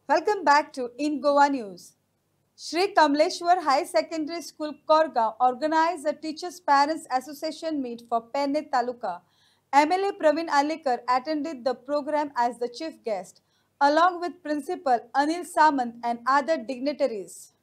Welcome back to In Goa News. Shri Kamleshwar High Secondary School Korgaon organized a Teachers Parents Association meet for Penne Taluka. MLA Praveen Alekar attended the program as the chief guest, along with Principal Anil Samant and other dignitaries.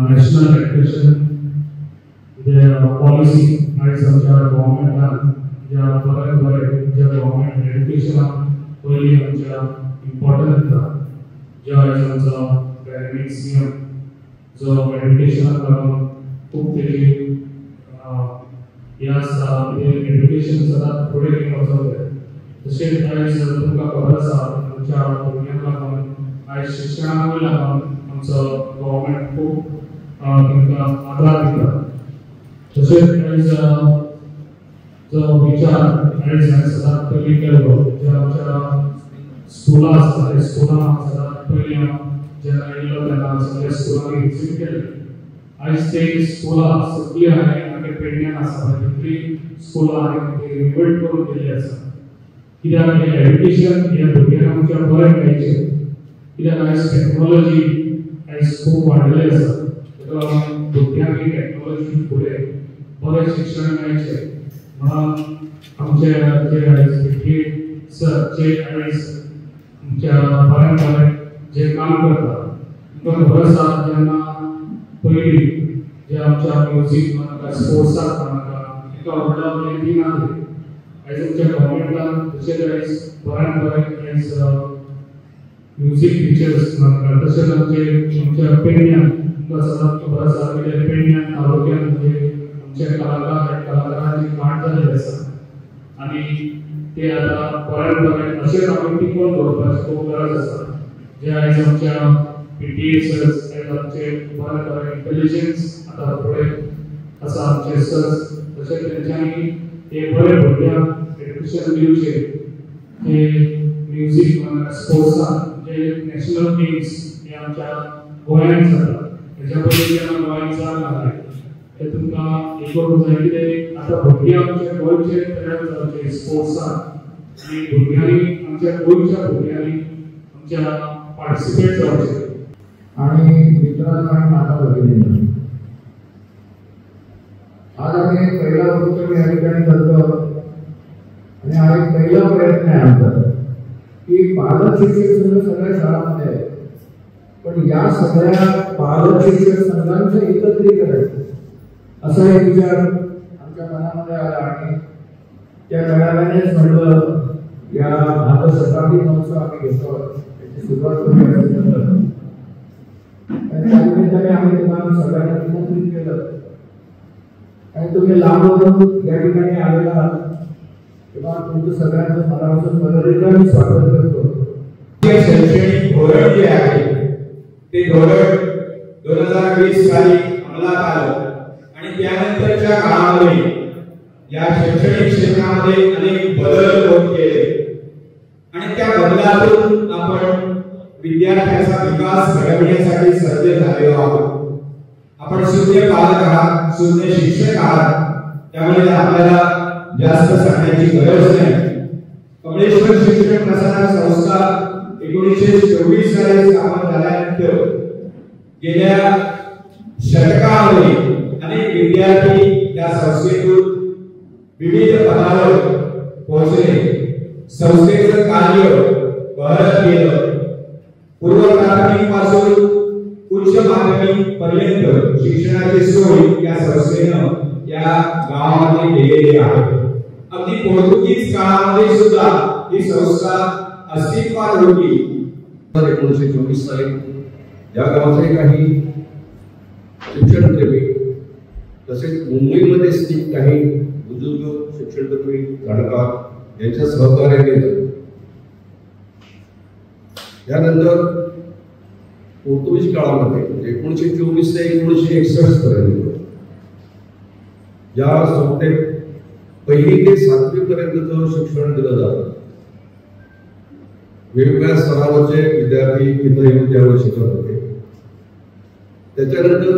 National education policy government government education important government technology खूप वाढले technology पुढे बरेच शिक्षण मिळायचे म्हणून जे काम करतात भरोसा ज्यांना पहिली जे आमच्या म्युझिक स्पोर्ट्साक गव्हर्मेंटला म्युझिक टीचर्स तसेच आमच्या पेडण्यां तालुक्यात कलाकारांची वाढ झाली आसा आणि ते आता बऱ्यापैकी अशेच आमी टिकून दवरपाची खूब गरज आसा जे आयज आमच्या PTA सर्स आमचे बरे इंटेलिजन्स आता फुडें आसा आमचे सर्स तशेंच तेंच्यांनी ते बरे भुरग्यांक एड्युकेशन दिवचे ते म्युझिक स्पोर्ट्सान जे नॅशनल गेम्स हे आमच्या गोंयांत जाता हेच्या पयलीं आमच्या गोंयांत जावंक ते तुमकां एक करूंक जाय कितें आतां भुरगीं आमच्या गोंयचे तयार जावचे स्पोर्ट्सान आनी भुरग्यांनी आमच्या गोंयच्या भुरग्यांनी आमच्या पार्टिसिपेट जावचे आणि मित्रांनो आणि माता भगिनींनो आज आम्ही पहिला उपक्रम या ठिकाणी करतो आणि हा एक पहिला प्रयत्न आहे आमचा की पालक शिक्षक संघ सगळ्या शाळांमध्ये आहे पण या सगळ्या पालक शिक्षक संघांचं एकत्रीकरण असा एक विचार आमच्या मनामध्ये आला आणि त्या मेळाव्यानेच म्हणलं या आता शताब्दी महोत्सव आम्ही घेतो त्याची सुरुवात करूया त्यानिमित्ताने आम्ही तुम्हाला सगळ्यांना निमंत्रित केलं आणि तुम्ही लांबून या ठिकाणी आलेला तेव्हा तुमचं सगळ्यांचं मनापासून मनोरंजन मी स्वागत करतो. शैक्षणिक धोरण जे आहे ते धोरण 2020 साली अंमलात आलं आणि त्यानंतरच्या काळामध्ये या शैक्षणिक क्षेत्रामध्ये अनेक बदल होत गेले आणि त्या बदलातून आपण विद्यार्थ्यांचा विकास घडविण्यासाठी सज्ज झालेलो आहोत. आपण शून्य पालक आहात, शून्य शिक्षक आहात, त्यामुळे आपल्याला जास्त सांगण्याची गरज नाही. कमलेश्वर शिक्षण प्रसारक संस्था 1924 साली स्थापन झाल्यानंतर गेल्या शतकामध्ये अनेक विद्यार्थी या संस्थेतून विविध पदावर पोहोचले. संस्थेचं कार्य बहरत गेलं. पूर्व प्राथमिक पासून उच्च माध्यमिक पर्यंत शिक्षणाची सोय या संस्थेनं या गावामध्ये केलेली आहे. अगदी पोर्तुगीज काळामध्ये सुद्धा ही संस्था अस्तित्वात होती. 1924 साली या गावाचे काही शिक्षणप्रेमी तसेच मुंबईमध्ये स्थित काही बुजुर्ग शिक्षणप्रेमी जाणकार यांच्या सहकार्याने यानंतर पोर्तुगीज काळामध्ये 1924 ते 1961 पर्यंत या संस्थेत 1ली ते 7वी पर्यंतचं शिक्षण दिलं जातं. वेगवेगळ्या स्तरावरचे विद्यार्थी इथं येऊन त्यावर शिकत होते. त्याच्यानंतर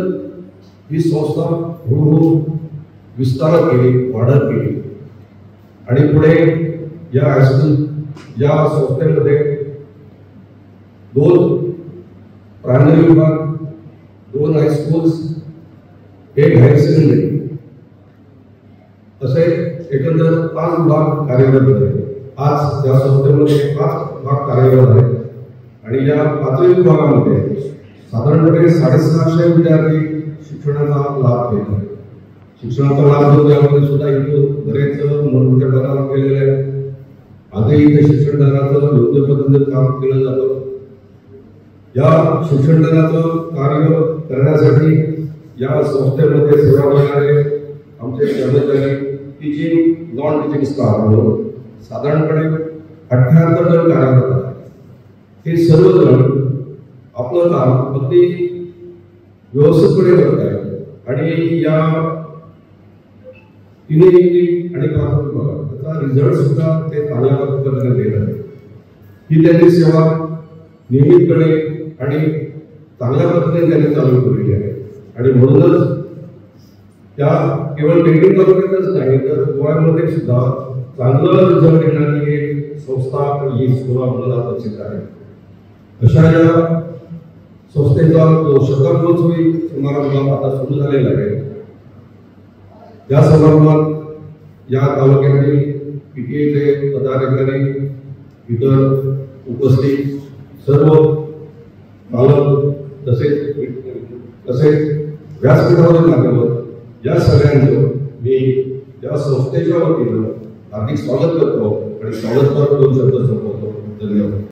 ही संस्था हळूहळू विस्तारत गेली, वाढत गेली आणि पुढे या हायस्कूल या संस्थेमध्ये 2 प्रायमरी विभाग, 2 हायस्कूल्स, 1 हायर सेकंडरी असे एकंदर 5 विभाग कार्यरत आहेत. आज या संस्थेमध्ये 5 विभाग कार्यरत आहेत आणि या 5व्या विभागामध्ये साधारणपणे 650 विद्यार्थी शिक्षणाचा लाभ घेत आहेत. शिक्षणाचा लाभ घेऊन यामध्ये सुद्धा इथून बरेच मोठमोठ्या पदावर केलेले आहेत. आजही इथे शिक्षणदानाचं योग्य पद्धतीने काम केलं जातं. या शिक्षणदानाचं कार्य करण्यासाठी या संस्थेमध्ये सेवा देणारे आमचे कर्मचारी, टीचिंग नॉन टीचिंग स्टाफ म्हणून साधारणपणे 78 जण कार्यरत आहेत. हे सर्वजण आपलं काम अगदी व्यवस्थितपणे करत आहेत आणि या इंग्लिश आणि प्राथमिक विभागात त्याचा रिझल्ट सुद्धा ते चांगल्या पद्धतीने देत आहेत. ही त्यांची सेवा नियमितपणे आणि चांगल्या पद्धतीने त्यांनी चालू केलेली आहे आणि म्हणूनच त्या केवळ पेंटिंग तालुक्यातच नाही तर गोव्यामध्ये सुद्धा चांगलं रिझल्ट देणारी एक संस्था ही स्कूल आपल्याला परिचित आहे. अशा या संस्थेचा जो शतकोत्सवी समारंभ आता सुरू झालेला आहे. या समारंभात या तालुक्यातील पीटीएचे पदाधिकारी, इतर उपस्थित सर्व पालक तसेच व्यासपीठावरील मान्यवर या सगळ्यांचं मी या संस्थेच्या वतीनं हार्दिक स्वागत करतो आणि स्वागत करून 2 शब्द संपवतो. धन्यवाद.